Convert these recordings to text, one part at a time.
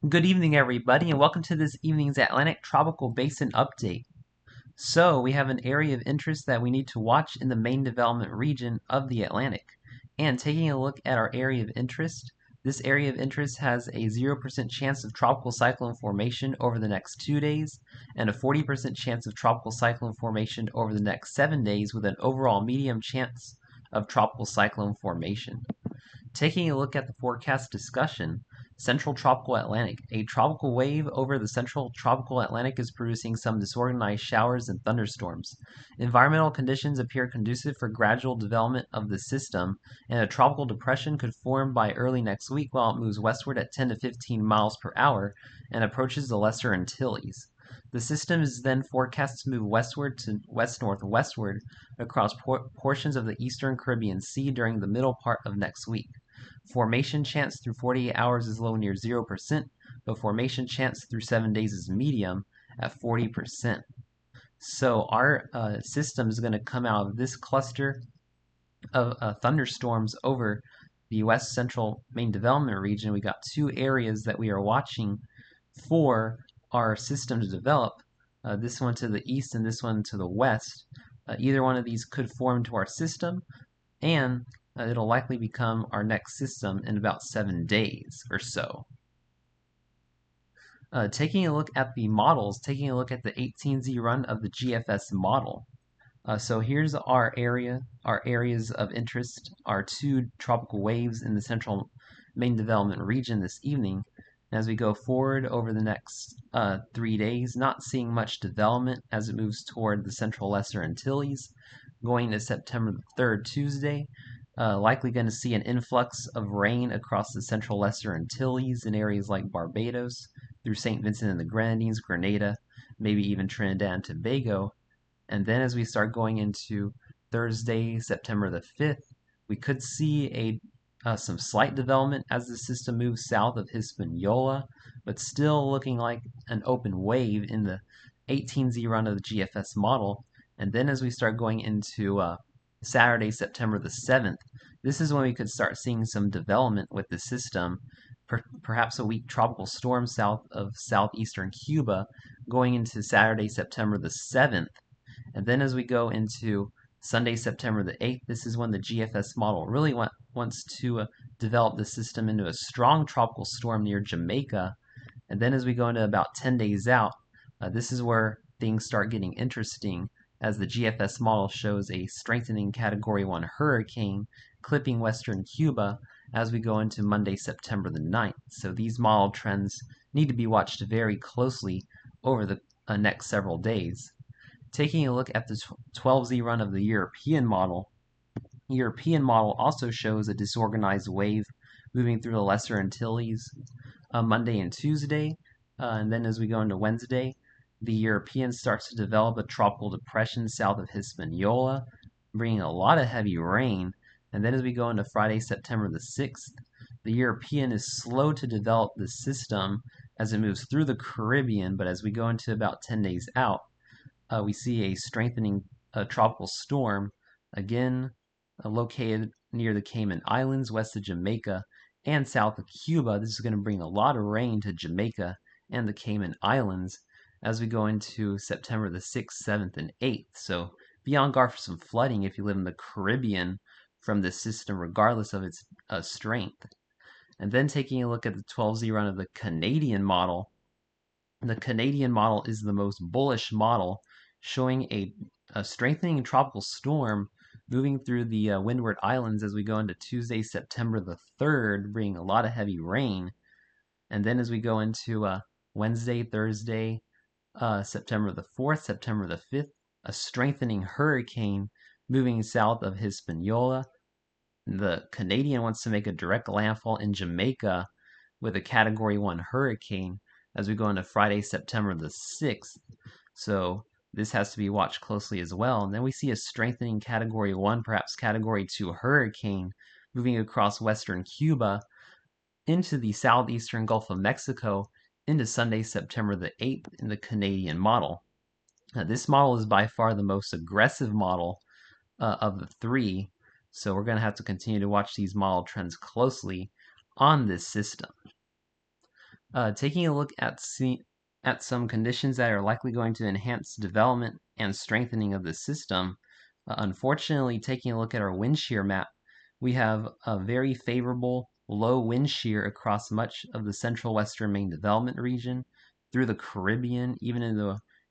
Good evening, everybody, and welcome to this evening's Atlantic Tropical Basin update. So, we have an area of interest that we need to watch in the main development region of the Atlantic. And taking a look at our area of interest, this area of interest has a 0% chance of tropical cyclone formation over the next 2 days, and a 40% chance of tropical cyclone formation over the next 7 days, with an overall medium chance of tropical cyclone formation. Taking a look at the forecast discussion, Central Tropical Atlantic. A tropical wave over the Central Tropical Atlantic is producing some disorganized showers and thunderstorms. Environmental conditions appear conducive for gradual development of the system, and a tropical depression could form by early next week while it moves westward at 10 to 15 miles per hour and approaches the Lesser Antilles. The system is then forecast to move westward to west-northwestward across portions of the eastern Caribbean Sea during the middle part of next week. Formation chance through 48 hours is low, near 0%, but formation chance through 7 days is medium at 40%. So our system is going to come out of this cluster of thunderstorms over the west central main development region. We got two areas that we are watching for our system to develop, this one to the east and this one to the west. Either one of these could form to our system, and it'll likely become our next system in about 7 days or so. Taking a look at the models, taking a look at the 18Z run of the GFS model. So here's our areas of interest, our two tropical waves in the central main development region this evening. As we go forward over the next 3 days, not seeing much development as it moves toward the central Lesser Antilles. Going to September the 3rd, Tuesday, likely going to see an influx of rain across the central Lesser Antilles in areas like Barbados, through St. Vincent and the Grenadines, Grenada, maybe even Trinidad and Tobago. And then as we start going into Thursday, September the 5th, we could see some slight development as the system moves south of Hispaniola, but still looking like an open wave in the 18Z run of the GFS model. And then as we start going into Saturday, September the 7th, this is when we could start seeing some development with the system, perhaps a weak tropical storm south of southeastern Cuba going into Saturday, September the 7th. And then as we go into Sunday, September the 8th, this is when the GFS model really wants to develop the system into a strong tropical storm near Jamaica. And then as we go into about 10 days out, this is where things start getting interesting, as the GFS model shows a strengthening Category 1 hurricane clipping western Cuba as we go into Monday, September the 9th. So these model trends need to be watched very closely over the next several days. Taking a look at the 12Z run of the European model also shows a disorganized wave moving through the Lesser Antilles Monday and Tuesday. And then as we go into Wednesday, the European starts to develop a tropical depression south of Hispaniola, bringing a lot of heavy rain. And then as we go into Friday, September the 6th, the European is slow to develop the system as it moves through the Caribbean, but as we go into about 10 days out, we see a strengthening tropical storm, again located near the Cayman Islands, west of Jamaica, and south of Cuba. This is going to bring a lot of rain to Jamaica and the Cayman Islands as we go into September the 6th, 7th, and 8th. So be on guard for some flooding if you live in the Caribbean from this system, regardless of its strength. And then taking a look at the 12Z run of the Canadian model. The Canadian model is the most bullish model, showing a strengthening tropical storm moving through the Windward Islands as we go into Tuesday, September the 3rd, bringing a lot of heavy rain. And then as we go into Wednesday, Thursday, September the 4th, September the 5th, a strengthening hurricane moving south of Hispaniola. The Canadian wants to make a direct landfall in Jamaica with a Category 1 hurricane as we go into Friday, September the 6th. So this has to be watched closely as well. And then we see a strengthening Category 1, perhaps Category 2 hurricane moving across western Cuba into the southeastern Gulf of Mexico into Sunday, September the 8th in the Canadian model. This model is by far the most aggressive model of the three, so we're going to have to continue to watch these model trends closely on this system. Taking a look at some conditions that are likely going to enhance development and strengthening of the system, unfortunately, taking a look at our wind shear map, we have a very favorable low wind shear across much of the central western main development region, through the Caribbean, even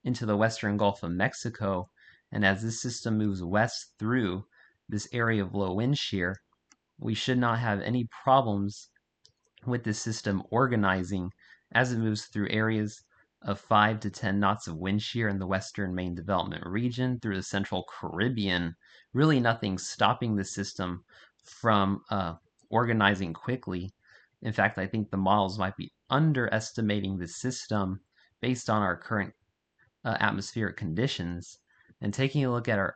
into the western Gulf of Mexico. And as this system moves west through this area of low wind shear, we should not have any problems with this system organizing as it moves through areas of 5 to 10 knots of wind shear in the western main development region through the central Caribbean. Really nothing stopping the system from organizing quickly. In fact, I think the models might be underestimating the system based on our current atmospheric conditions. And taking a look at our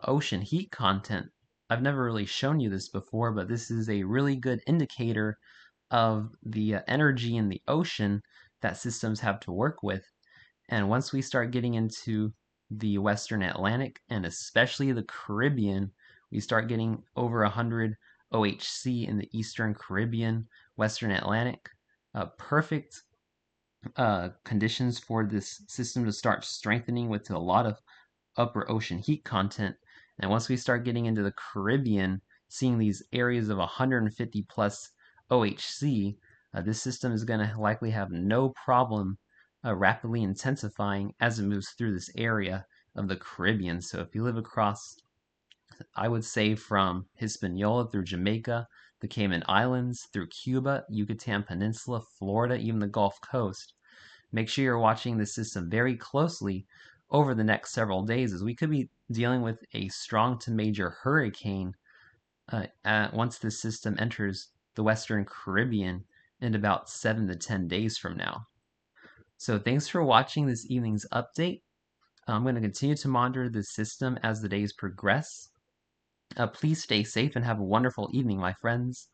ocean heat content, I've never really shown you this before, but this is a really good indicator of the energy in the ocean that systems have to work with. And once we start getting into the Western Atlantic and especially the Caribbean, we start getting over 100 OHC in the Eastern Caribbean, Western Atlantic. Perfect conditions for this system to start strengthening with a lot of upper ocean heat content. And once we start getting into the Caribbean, seeing these areas of 150 plus OHC, this system is going to likely have no problem rapidly intensifying as it moves through this area of the Caribbean. So if you live across, I would say from Hispaniola through Jamaica, the Cayman Islands, through Cuba, Yucatan Peninsula, Florida, even the Gulf Coast, make sure you're watching the system very closely over the next several days, as we could be dealing with a strong to major hurricane once this system enters the Western Caribbean in about 7 to 10 days from now. So thanks for watching this evening's update. I'm going to continue to monitor the system as the days progress. Please stay safe and have a wonderful evening, my friends.